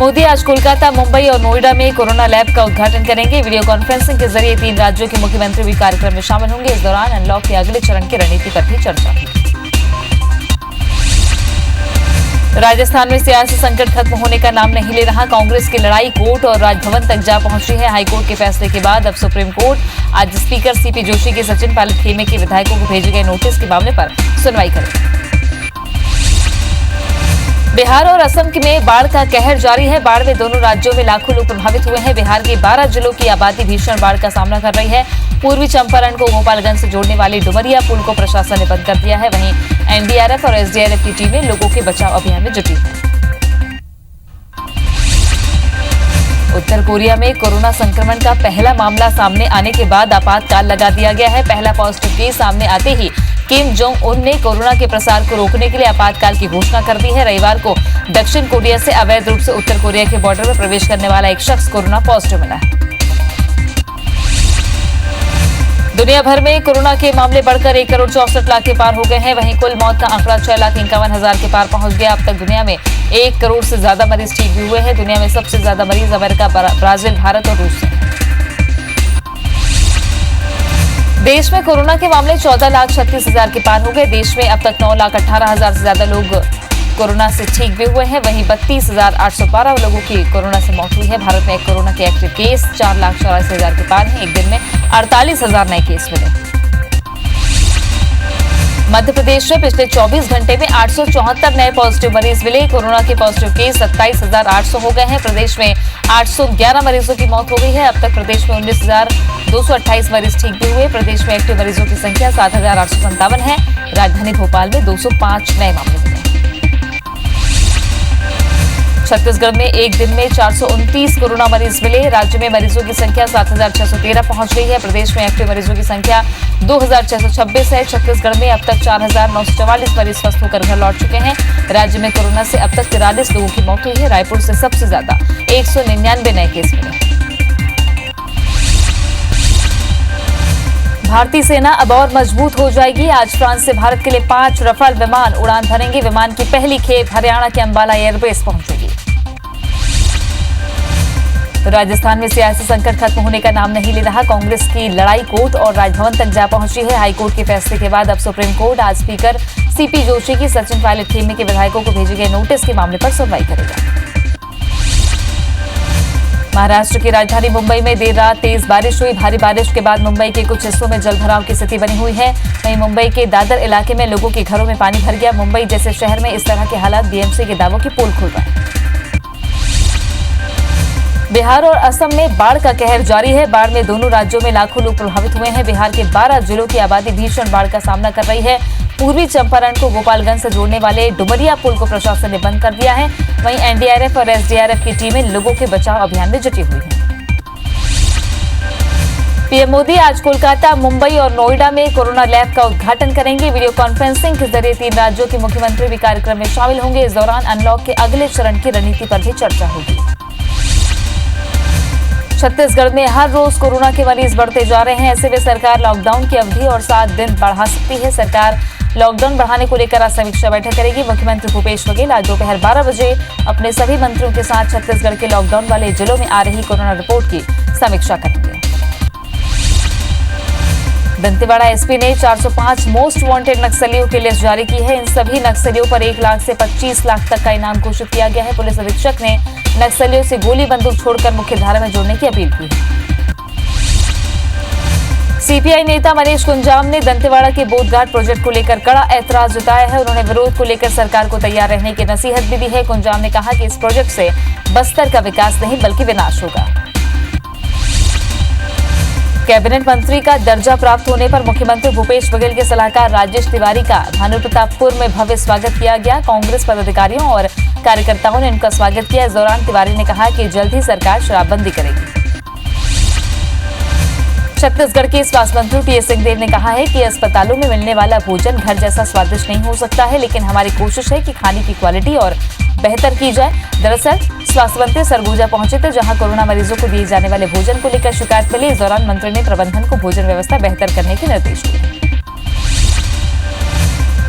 मोदी आज कोलकाता, मुंबई और नोएडा में कोरोना लैब का उद्घाटन करेंगे। वीडियो कॉन्फ्रेंसिंग के जरिए 3 राज्यों के मुख्यमंत्री भी कार्यक्रम में शामिल होंगे। इस दौरान अनलॉक के अगले चरण की रणनीति पर भी चर्चा होगी। राजस्थान में सियासी संकट खत्म होने का नाम नहीं ले रहा। कांग्रेस की लड़ाई कोर्ट और राजभवन तक जा पहुंची है। हाईकोर्ट के फैसले के बाद अब सुप्रीम कोर्ट आज स्पीकर सीपी जोशी के सचिन पायलट खेमे के विधायकों को भेजे गए नोटिस के मामले पर सुनवाई करेगी। बिहार और असम में बाढ़ का कहर जारी है। बाढ़ में दोनों राज्यों में लाखों लोग प्रभावित हुए हैं। बिहार के 12 जिलों की आबादी भीषण बाढ़ का सामना कर रही है। पूर्वी चंपारण को गोपालगंज से जोड़ने वाले डुमरिया पुल को प्रशासन ने बंद कर दिया है। वहीं एनडीआरएफ और एसडीआरएफ की टीमें लोगों के बचाव अभियान में जुटी हैं। उत्तर कोरिया में कोरोना संक्रमण का पहला मामला सामने आने के बाद आपातकाल लगा दिया गया है। पहला पॉजिटिव केस सामने आते ही किम जोंग उन ने कोरोना के प्रसार को रोकने के लिए आपातकाल की घोषणा कर दी है। रविवार को दक्षिण कोरिया से अवैध रूप से उत्तर कोरिया के बॉर्डर में प्रवेश करने वाला एक शख्स कोरोना पॉजिटिव मिला है। दुनिया भर में कोरोना के मामले बढ़कर 1 करोड़ 64 लाख के पार हो गए हैं। वहीं कुल मौत का आंकड़ा 6,51,000 के पार पहुंच गया। अब तक दुनिया में 1 करोड़ से ज्यादा मरीज ठीक भी हुए हैं। दुनिया में सबसे ज्यादा मरीज अमेरिका, ब्राजील, भारत और रूस हैं। देश में कोरोना के मामले 14,36,000 के पार हो गए। देश में अब तक 9,18,000 से ज्यादा लोग कोरोना से ठीक भी हुए हैं। वहीं 32,812 लोगों की कोरोना से मौत हुई है। भारत में कोरोना के एक्टिव केस 4,84,000 के पार हैं। एक दिन में 48,000 नए केस मिले। मध्य प्रदेश में पिछले 24 घंटे में 874 नए पॉजिटिव मरीज मिले। कोरोना के पॉजिटिव केस 27,800 हो गए हैं। प्रदेश में 811 मरीजों की मौत हो गई है। अब तक प्रदेश में 19,228 मरीज ठीक भी हुए। प्रदेश में एक्टिव मरीजों की संख्या 7,857 है। राजधानी भोपाल में 205 नए मामले मिले। छत्तीसगढ़ में एक दिन में 429 कोरोना मरीज मिले। राज्य में मरीजों की संख्या 7,613 पहुंच गई है। प्रदेश में एक्टिव मरीजों की संख्या 2,626 है। छत्तीसगढ़ में अब तक 4,944 मरीज स्वस्थ होकर घर लौट चुके हैं। राज्य में कोरोना से अब तक 43 लोगों की मौत हुई है। रायपुर से सबसे ज्यादा 199 नए केस मिले। भारतीय सेना अब और मजबूत हो जाएगी। आज फ्रांस से भारत के लिए 5 रफाल विमान उड़ान भरेंगे। विमान की पहली खेप हरियाणा के अंबाला एयरबेस पहुंचेगी। राजस्थान में सियासी संकट खत्म होने का नाम नहीं ले रहा। कांग्रेस की लड़ाई कोर्ट और राजभवन तक जा पहुंची है। हाईकोर्ट के फैसले के बाद अब सुप्रीम कोर्ट आज स्पीकर सीपी जोशी की सचिन पायलट खेमे के विधायकों को भेजे गए नोटिस के मामले पर सुनवाई करेगा। महाराष्ट्र की राजधानी मुंबई में देर रात तेज बारिश हुई। भारी बारिश के बाद मुंबई के कुछ हिस्सों में जलभराव की स्थिति बनी हुई है। वहीं मुंबई के दादर इलाके में लोगों के घरों में पानी भर गया। मुंबई जैसे शहर में इस तरह के हालात बीएमसी के दावों की पोल खुल रहा है। बिहार और असम में बाढ़ का कहर जारी है। बाढ़ में दोनों राज्यों में लाखों लोग प्रभावित हुए हैं। बिहार के 12 जिलों की आबादी भीषण बाढ़ का सामना कर रही है। पूर्वी चंपारण को गोपालगंज से जोड़ने वाले डुमरिया पुल को प्रशासन ने बंद कर दिया है। वहीं एनडीआरएफ और एसडीआरएफ की टीमें लोगों के बचाव अभियान में जुटी हुई हैं। पीएम मोदी आज कोलकाता, मुंबई और नोएडा में कोरोना लैब का उद्घाटन करेंगे। वीडियो कॉन्फ्रेंसिंग के जरिए 3 राज्यों के मुख्यमंत्री भी कार्यक्रम में शामिल होंगे। इस दौरान अनलॉक के अगले चरण की रणनीति पर भी चर्चा होगी। छत्तीसगढ़ में हर रोज कोरोना के मरीज बढ़ते जा रहे हैं। ऐसे में सरकार लॉकडाउन की अवधि और 7 दिन बढ़ा सकती है। सरकार लॉकडाउन बढ़ाने को लेकर आज समीक्षा बैठक करेगी। मुख्यमंत्री भूपेश बघेल आज दोपहर 12 बजे अपने सभी मंत्रियों के साथ छत्तीसगढ़ के लॉकडाउन वाले जिलों में आ रही कोरोना रिपोर्ट की समीक्षा करेंगे। दंतेवाड़ा एसपी ने 405 मोस्ट वांटेड नक्सलियों की लिस्ट जारी की है। इन सभी नक्सलियों पर 1 लाख से 25 लाख तक का इनाम घोषित किया गया है। पुलिस अधीक्षक ने नक्सलियों से गोली बंदूक छोड़कर मुख्य धारा में जोड़ने की अपील की है। सीपीआई नेता मनीष कुंजाम ने दंतेवाड़ा के बोधघाट प्रोजेक्ट को लेकर कड़ा ऐतराज जताया है। उन्होंने विरोध को लेकर सरकार को तैयार रहने की नसीहत भी दी है। कुंजाम ने कहा कि इस प्रोजेक्ट से बस्तर का विकास नहीं बल्कि विनाश होगा। कैबिनेट मंत्री का दर्जा प्राप्त होने पर मुख्यमंत्री भूपेश बघेल के सलाहकार राजेश तिवारी का भानुप्रतापपुर में भव्य स्वागत किया गया। कांग्रेस पदाधिकारियों और कार्यकर्ताओं ने उनका स्वागत किया। इस दौरान तिवारी ने कहा कि जल्द ही सरकार शराबबंदी करेगी। छत्तीसगढ़ के स्वास्थ्य मंत्री टीएस सिंहदेव ने कहा है कि अस्पतालों में मिलने वाला भोजन घर जैसा स्वादिष्ट नहीं हो सकता है, लेकिन हमारी कोशिश है कि खाने की क्वालिटी और बेहतर की जाए। दरअसल स्वास्थ्य मंत्री सरगुजा पहुंचे थे, जहां कोरोना मरीजों को दिए जाने वाले भोजन को लेकर शिकायत मिली। इस दौरान मंत्री ने प्रबंधन को भोजन व्यवस्था बेहतर करने के निर्देश दिए।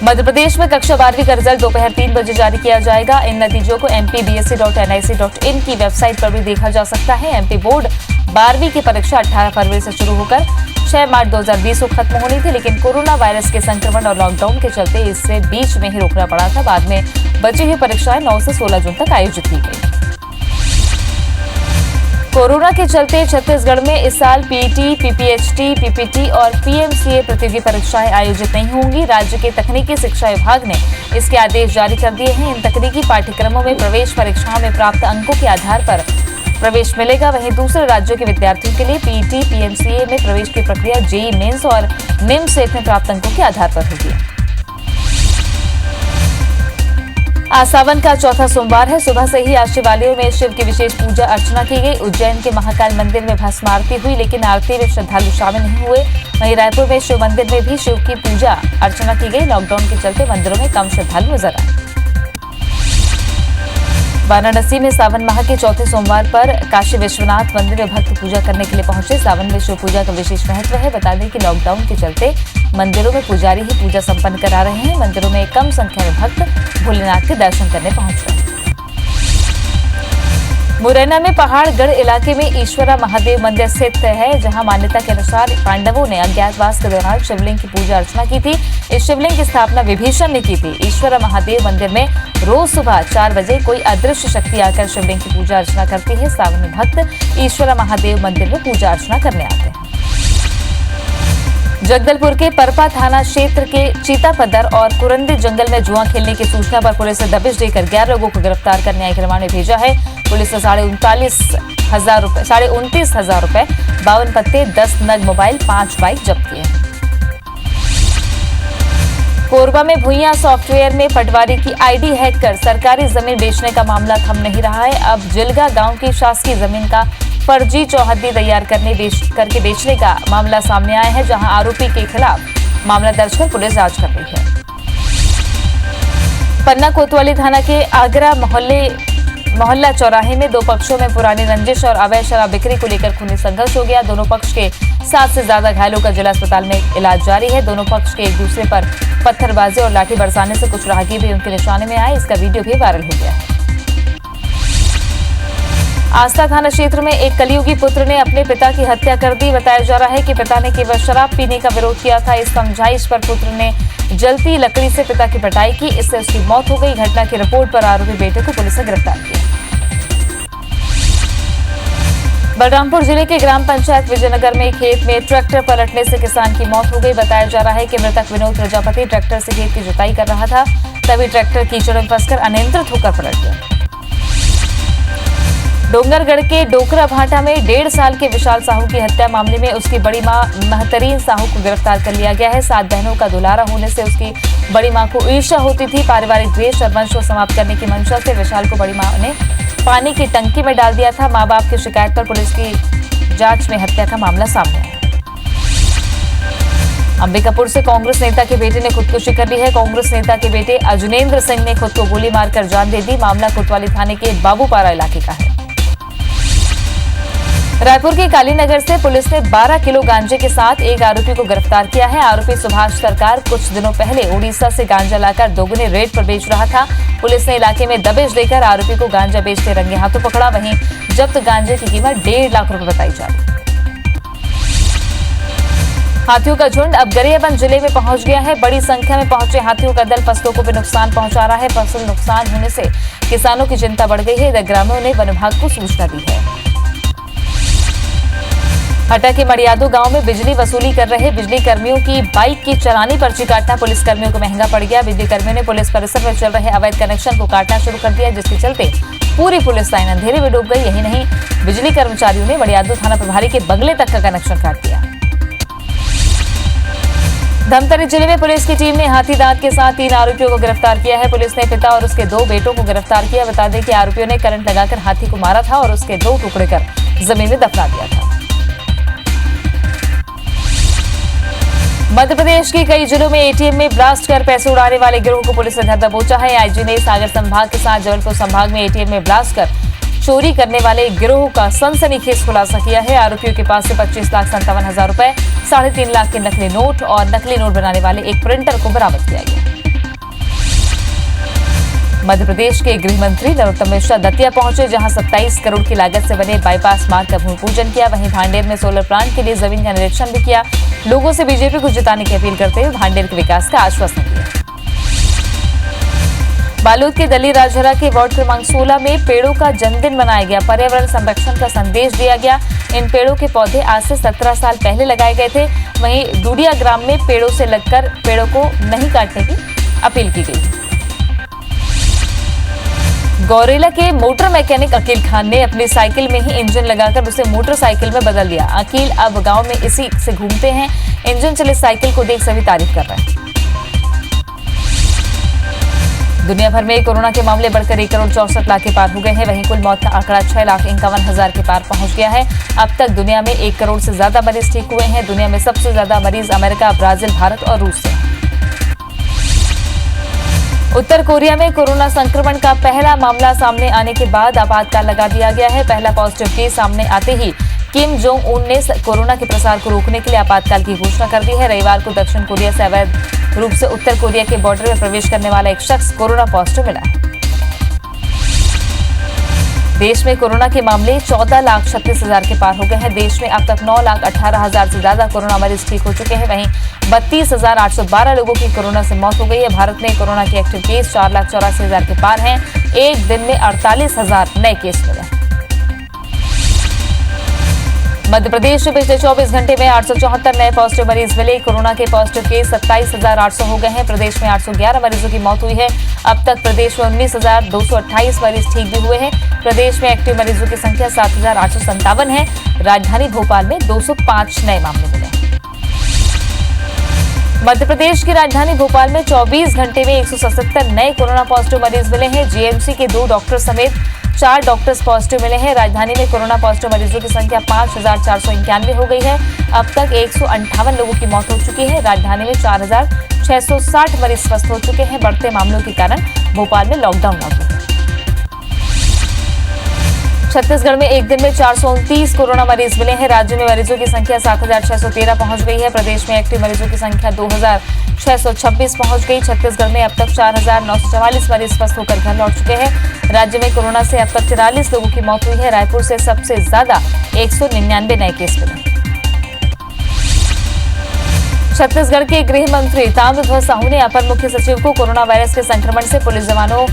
मध्य प्रदेश में कक्षा 12वीं का रिजल्ट दोपहर 3 बजे जारी किया जाएगा। इन नतीजों को mpbsc.nic.in की वेबसाइट पर भी देखा जा सकता है। एमपी बोर्ड 12वीं की परीक्षा 18 फरवरी से शुरू होकर 6 मार्च 2020 को खत्म होनी थी, लेकिन कोरोना वायरस के संक्रमण और लॉकडाउन के चलते इसे बीच में ही रोकना पड़ा था। बाद में बची हुई परीक्षाएं 9 से 16 जून तक आयोजित की गई। कोरोना के चलते छत्तीसगढ़ में इस साल पीटी, पीपीएचटी, पीपीटी और पीएमसीए प्रतियोगी परीक्षाएं आयोजित नहीं होंगी। राज्य के तकनीकी शिक्षा विभाग ने इसके आदेश जारी कर दिए हैं। इन तकनीकी पाठ्यक्रमों में प्रवेश परीक्षाओं में प्राप्त अंकों के आधार पर प्रवेश मिलेगा। वहीं दूसरे राज्यों के विद्यार्थियों के लिए पीटी, पीएमसीए में प्रवेश की प्रक्रिया जेईई मेंस और निमसेट में प्राप्त अंकों के आधार पर होगी। आज सावन का चौथा सोमवार है। सुबह से ही आज शिवालयों में शिव की विशेष पूजा अर्चना की गई। उज्जैन के महाकाल मंदिर में भस्म आरती हुई, लेकिन आरती में श्रद्धालु शामिल नहीं हुए। वहीं रायपुर में शिव मंदिर में भी शिव की पूजा अर्चना की गई। लॉकडाउन के चलते मंदिरों में कम श्रद्धालु नजर आए। वाराणसी में सावन माह के चौथे सोमवार पर काशी विश्वनाथ मंदिर में भक्त पूजा करने के लिए पहुंचे। सावन में शिव पूजा का विशेष महत्व है। बता दें कि लॉकडाउन के चलते मंदिरों में पुजारी ही पूजा संपन्न करा रहे हैं। मंदिरों में कम संख्या में भक्त भोलेनाथ के दर्शन करने पहुंच रहे हैं। मुरैना में पहाड़गढ़ इलाके में ईश्वरा महादेव मंदिर स्थित है, जहां मान्यता के अनुसार पांडवों ने अज्ञातवास के दौरान शिवलिंग की पूजा अर्चना की थी। इस शिवलिंग की स्थापना विभीषण ने की थी। ईश्वरा महादेव मंदिर में रोज सुबह 4 बजे कोई अदृश्य शक्ति आकर शिवलिंग की पूजा अर्चना करती है। सावन में भक्त ईश्वरा महादेव मंदिर में पूजा अर्चना करने आते हैं। जगदलपुर के परपा थाना क्षेत्र के चीतापदर और कुरंदी जंगल में जुआ खेलने की सूचना पर पुलिस ने दबिश देकर 11 लोगों को गिरफ्तार कर न्यायिक रिमांड में भेजा है। पुलिस ने 29,500 रुपए, 52 पत्ते, 10 नग मोबाइल, 5 बाइक जब्त किए हैं। कोरबा में भुइयां सॉफ्टवेयर में पटवारी की आईडी हैक कर सरकारी जमीन बेचने का मामला थम नहीं रहा है। अब जिलगा गांव की शासकीय जमीन का फर्जी चौहद्दी तैयार करके बेचने का मामला सामने आया है, जहां आरोपी के खिलाफ मामला दर्ज कर पुलिस जांच कर रही है। पन्ना कोतवाली थाना के आगरा मोहल्ला चौराहे में 2 पक्षों में पुरानी रंजिश और अवैध शराब बिक्री को लेकर खूनी संघर्ष हो गया। दोनों पक्ष के 7 से ज्यादा घायलों का जिला अस्पताल में इलाज जारी है। दोनों पक्ष के एक दूसरे पर पत्थरबाजी और लाठी बरसाने से कुछ राहगीर भी उनके निशाने में आए। इसका वीडियो भी वायरल हो गया है। आस्था थाना क्षेत्र में एक कलयुगी पुत्र ने अपने पिता की हत्या कर दी। बताया जा रहा है कि पिता ने केवल शराब पीने का विरोध किया था। इस समझाइश पर पुत्र ने जलती लकड़ी से पिता की पिटाई की। इससे उसकी मौत हो गई। घटना की रिपोर्ट पर आरोपी बेटे को पुलिस ने गिरफ्तार किया। बलरामपुर जिले के ग्राम पंचायत विजयनगर में खेत में ट्रैक्टर पलटने से किसान की मौत हो गई। बताया जा रहा है कि मृतक विनोद प्रजापति ट्रैक्टर से खेत की जुताई कर रहा था, तभी ट्रैक्टर कीचड़ में फंसकर अनियंत्रित होकर पलट गया। डोंगरगढ़ के डोकरा भाटा में 1.5 साल के विशाल साहू की हत्या मामले में उसकी बड़ी मां महतरीन साहू को गिरफ्तार कर लिया गया है। 7 बहनों का दुलारा होने से उसकी बड़ी मां को ईर्ष्या होती थी। पारिवारिक द्वेष और वंश को समाप्त करने की मंशा से विशाल को बड़ी मां ने पानी की टंकी में डाल दिया था। मां बाप की शिकायत पर पुलिस की जांच में हत्या का मामला सामने आया। अंबिकापुर से कांग्रेस नेता के बेटे ने खुदकुशी कर ली है। कांग्रेस नेता के बेटे अजनेंद्र सिंह ने खुद को गोली मारकर जान दे दी। मामला कोतवाली थाने के बाबूपारा इलाके का है। रायपुर के कालीनगर से पुलिस ने 12 किलो गांजे के साथ एक आरोपी को गिरफ्तार किया है। आरोपी सुभाष सरकार कुछ दिनों पहले उड़ीसा से गांजा लाकर दोगुने रेट पर बेच रहा था। पुलिस ने इलाके में दबिश देकर आरोपी को गांजा बेचते रंगे हाथों पकड़ा। वहीं जब्त गांजे की कीमत 1.5 लाख रुपए बताई जा रही है। हाथियों का झुंड अब गरियाबंद जिले में पहुंच गया है। बड़ी संख्या में पहुंचे हाथियों का दल फसलों को भी नुकसान पहुंचा रहा है। फसल नुकसान होने से किसानों की चिंता बढ़ गई है। ग्रामीणों ने वन विभाग को सूचना दी है। हटा के मड़ियादू गांव में बिजली वसूली कर रहे बिजली कर्मियों की बाइक की चालानी पर्ची काटना पुलिस कर्मियों को महंगा पड़ गया। बिजली कर्मियों ने पुलिस परिसर में चल रहे अवैध कनेक्शन को काटना शुरू कर दिया, जिसके चलते पूरी पुलिस लाइन अंधेरे में डूब गई। यही नहीं, बिजली कर्मचारियों ने मड़ियादू थाना प्रभारी के बंगले तक का कनेक्शन काट दिया। धमतरी जिले में पुलिस की टीम ने हाथी दांत के साथ 3 आरोपियों को गिरफ्तार किया है। पुलिस ने पिता और उसके 2 बेटों को गिरफ्तार किया। बता दें कि आरोपियों ने करंट लगाकर हाथी को मारा था और उसके 2 टुकड़े कर जमीन में दफना दिया था। मध्य प्रदेश के कई जिलों में एटीएम में ब्लास्ट कर पैसे उड़ाने वाले गिरोह को पुलिस ने धर दबोचा है। आईजी ने सागर संभाग के साथ जबलपुर संभाग में एटीएम में ब्लास्ट कर चोरी करने वाले गिरोह का सनसनीखेज खुलासा किया है। आरोपियों के पास से 25,57,000 रुपए, 3.5 लाख के नकली नोट और नकली नोट बनाने वाले एक प्रिंटर को बरामद किया गया। मध्य प्रदेश के गृह मंत्री नरोत्तम मिश्रा दतिया पहुंचे, जहां 27 करोड़ की लागत से बने बाईपास मार्ग का भूमि पूजन किया। वहीं भांडेर में सोलर प्लांट के लिए जमीन का निरीक्षण भी किया। लोगों से बीजेपी को जिताने की अपील करते हुए भांडेर के विकास का आश्वासन दिया। बालोद के दली राजहरा के वार्ड क्रमांक 16 में पेड़ों का जन्मदिन मनाया गया। पर्यावरण संरक्षण का संदेश दिया गया। इन पेड़ों के पौधे आज से 17 साल पहले लगाए गए थे। वहीं डूडिया ग्राम में पेड़ों से लगकर पेड़ों को नहीं काटने की अपील की गई। गौरेला के मोटर मैकेनिक अकील खान ने अपनी साइकिल में ही इंजन लगाकर उसे मोटरसाइकिल में बदल दिया। अकील अब गांव में इसी से घूमते हैं। इंजन चले साइकिल को देख सभी तारीफ कर रहे हैं। दुनिया भर में कोरोना के मामले बढ़कर 1 करोड़ 64 लाख के पार हो गए हैं। वहीं कुल मौत का आंकड़ा 6,51,000 के पार पहुंच गया है। अब तक दुनिया में 1 करोड़ से ज्यादा मरीज ठीक हुए हैं। दुनिया में सबसे ज्यादा मरीज अमेरिका, ब्राजील, भारत और रूस से। उत्तर कोरिया में कोरोना संक्रमण का पहला मामला सामने आने के बाद आपातकाल लगा दिया गया है। पहला पॉजिटिव केस सामने आते ही किम जोंग उन ने कोरोना के प्रसार को रोकने के लिए आपातकाल की घोषणा कर दी है। रविवार को दक्षिण कोरिया से अवैध रूप से उत्तर कोरिया के बॉर्डर में प्रवेश करने वाला एक शख्स कोरोना पॉजिटिव मिला है। देश में कोरोना के मामले 14,36,000 के पार हो गए हैं। देश में अब तक 9,18,000 से ज्यादा कोरोना मरीज ठीक हो चुके हैं। वहीं 32,812 लोगों की कोरोना से मौत हो गई है। भारत में कोरोना के एक्टिव केस 4,84,000 के पार हैं। एक दिन में 48,000 नए केस मिले। मध्य प्रदेश में पिछले 24 घंटे में 874 नए पॉजिटिव मरीज मिले। कोरोना के पॉजिटिव केस 27,800 हो गए हैं। प्रदेश में 811 मरीजों की मौत हुई है। अब तक प्रदेश में 19,228 मरीज ठीक भी हुए हैं। प्रदेश में एक्टिव मरीजों की संख्या 7,857 है। राजधानी भोपाल में 205 नए मामले मिले। मध्य प्रदेश की राजधानी भोपाल में 24 घंटे में 177 नए कोरोना पॉजिटिव मरीज मिले हैं। जीएमसी के 2 डॉक्टर समेत 4 डॉक्टर्स पॉजिटिव मिले हैं। राजधानी में कोरोना पॉजिटिव मरीजों की संख्या 5,491 हो गई है। अब तक 158 लोगों की मौत हो चुकी है। राजधानी में 4,660 मरीज स्वस्थ हो चुके हैं। बढ़ते मामलों के कारण भोपाल में लॉकडाउन लागू है। छत्तीसगढ़ में एक दिन में 429 कोरोना मरीज मिले हैं। राज्य में मरीजों की संख्या 7,613 पहुंच गई है। प्रदेश में एक्टिव मरीजों की संख्या 2,626 पहुंच गई। छत्तीसगढ़ में अब तक 4,944 मरीज स्वस्थ होकर घर लौट चुके हैं। राज्य में कोरोना से अब तक 43 लोगों की मौत हुई है। रायपुर से सबसे ज्यादा 199 नए केस मिले। छत्तीसगढ़ के गृह मंत्री ताम्रध्वज साहू ने अपर मुख्य सचिव को कोरोना वायरस के संक्रमण से पुलिस जवानों,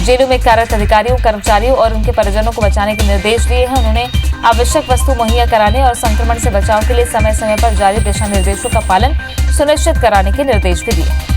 जेलों में कार्यरत अधिकारियों, कर्मचारियों और उनके परिजनों को बचाने के निर्देश दिए हैं। उन्होंने आवश्यक वस्तु मुहैया कराने और संक्रमण से बचाव के लिए समय समय पर जारी दिशा निर्देशों का पालन सुनिश्चित कराने के निर्देश भी दिए।